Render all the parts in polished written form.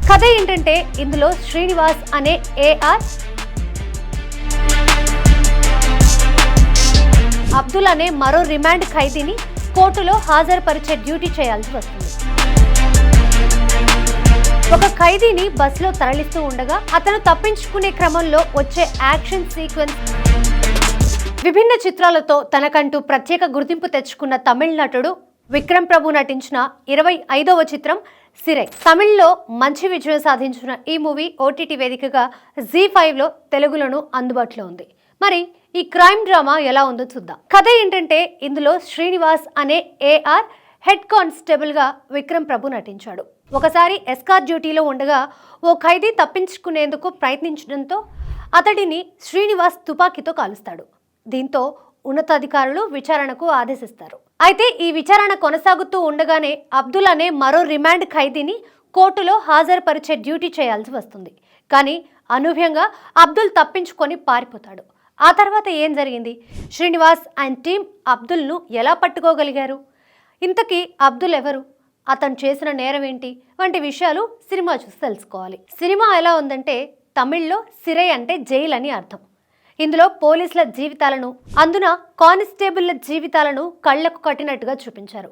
కథ ఏంటంటే ఇందులో శ్రీనివాస్ అనే ఏఆర్, అబ్దుల్ అనే మరో రిమాండ్ ఖైదీని కోర్టులో హాజరుపరిచే డ్యూటీ చేయాల్సి వస్తుంది. ఒక ఖైదీని బస్సులో తరలిస్తూ ఉండగా అతను తప్పించుకునే క్రమంలో వచ్చే యాక్షన్ సీక్వెన్స్ విభిన్న చిత్రాలతో తనకంటూ ప్రత్యేక గుర్తింపు తెచ్చుకున్న తమిళ నటుడు విక్రమ్ ప్రభు నటించిన 25వ చిత్రం సిరై. తమిళ్లో మంచి విజయం సాధించిన ఈ మూవీ ఓటీటీ వేదికగా జీ5లో తెలుగులోనూ అందుబాటులో ఉంది. మరి ఈ క్రైమ్ డ్రామా ఎలా ఉందో చూద్దాం. కథ ఏంటంటే ఇందులో శ్రీనివాస్ అనే ఏఆర్ హెడ్ కానిస్టేబుల్ గా విక్రమ్ ప్రభు నటించాడు. ఒకసారి ఎస్కార్ డ్యూటీలో ఉండగా ఓ ఖైదీ తప్పించుకునేందుకు ప్రయత్నించడంతో అతడిని శ్రీనివాస్ తుపాకీతో కాలుస్తాడు. దీంతో ఉన్నతాధికారులు విచారణకు ఆదేశిస్తారు. అయితే ఈ విచారణ కొనసాగుతూ ఉండగానే అబ్దుల్ అనే మరో రిమాండ్ ఖైదీని కోర్టులో హాజరుపరిచే డ్యూటీ చేయాల్సి వస్తుంది. కానీ అనూహ్యంగా అబ్దుల్ తప్పించుకొని పారిపోతాడు. ఆ తర్వాత ఏం జరిగింది? శ్రీనివాస్ అండ్ టీం అబ్దుల్ను ఎలా పట్టుకోగలిగారు? ఇంతకీ అబ్దుల్ ఎవరు? అతను చేసిన నేరం ఏంటి? వంటి విషయాలు సినిమా చూసి తెలుసుకోవాలి. సినిమా ఎలా ఉందంటే తమిళ్లో సిరై అంటే జైలు అని అర్థం. ఇందులో పోలీసుల జీవితాలను, అందున కానిస్టేబుల్ల జీవితాలను కళ్లకు కట్టినట్టుగా చూపించారు.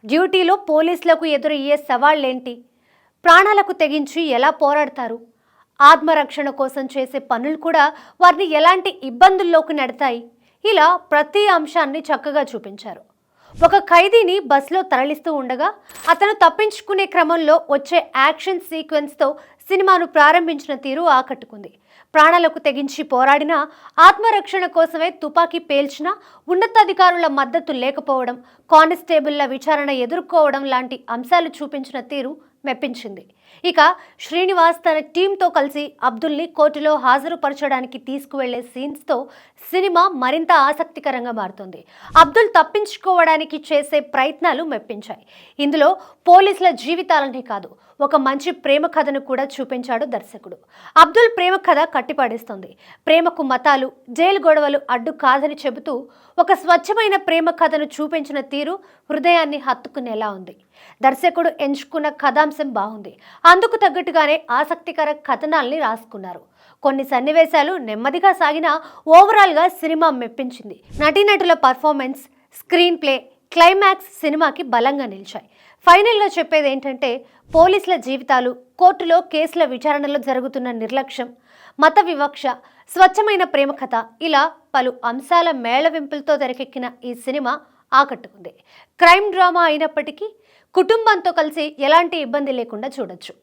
డ్యూటీలో పోలీసులకు ఎదురయ్యే సవాళ్లేంటి? ప్రాణాలకు తెగించి ఎలా పోరాడతారు? ఆత్మరక్షణ కోసం చేసే పనులు కూడా వారిని ఎలాంటి ఇబ్బందుల్లోకి నెడతాయి? ఇలా ప్రతి అంశాన్ని చక్కగా చూపించారు. ఒక ఖైదీని బస్సులో తరలిస్తూ ఉండగా అతను తప్పించుకునే క్రమంలో వచ్చే యాక్షన్ సీక్వెన్స్తో సినిమాను ప్రారంభించిన తీరు ఆకట్టుకుంది. ప్రాణాలకు తెగించి పోరాడినా, ఆత్మరక్షణ కోసమే తుపాకీ పేల్చినా ఉన్నతాధికారుల మద్దతు లేకపోవడం, కానిస్టేబుళ్ల విచారణ ఎదుర్కోవడం లాంటి అంశాలు చూపించిన తీరు మెప్పించింది. ఇక శ్రీనివాస్ తన టీంతో కలిసి అబ్దుల్ని కోర్టులో హాజరుపరచడానికి తీసుకువెళ్లే సీన్స్తో సినిమా మరింత ఆసక్తికరంగా మారుతుంది. అబ్దుల్ తప్పించుకోవడానికి చేసే ప్రయత్నాలు మెప్పించాయి. ఇందులో పోలీసుల జీవితాలనే కాదు, ఒక మంచి ప్రేమ కథను కూడా చూపించాడు దర్శకుడు. అబ్దుల్ ప్రేమ కథ కట్టిపడేస్తుంది. ప్రేమకు మతాలు, జైలు గొడవలు అడ్డు కాదని చెబుతూ ఒక స్వచ్ఛమైన ప్రేమ కథను చూపించిన తీరు హృదయాన్ని హత్తుకునేలా ఉంది. దర్శకుడు ఎంచుకున్న కథాంశం బాగుంది. అందుకు తగ్గట్టుగానే ఆసక్తికర కథనాల్ని రాసుకున్నారు. కొన్ని సన్నివేశాలు నెమ్మదిగా సాగినా ఓవరాల్గా సినిమా మెప్పించింది. నటీనటుల పర్ఫార్మెన్స్, స్క్రీన్ ప్లే, క్లైమాక్స్ సినిమాకి బలంగా నిలిచాయి. ఫైనల్గా చెప్పేది ఏంటంటే పోలీసుల జీవితాలు, కోర్టులో కేసుల విచారణలో జరుగుతున్న నిర్లక్ష్యం, మత వివక్ష, స్వచ్ఛమైన ప్రేమ కథ, ఇలా పలు అంశాల మేళవింపులతో తెరకెక్కిన ఈ సినిమా ఆకట్టుకుంది. క్రైమ్ డ్రామా అయినప్పటికీ కుటుంబంతో కలిసి ఎలాంటి ఇబ్బంది లేకుండా చూడొచ్చు.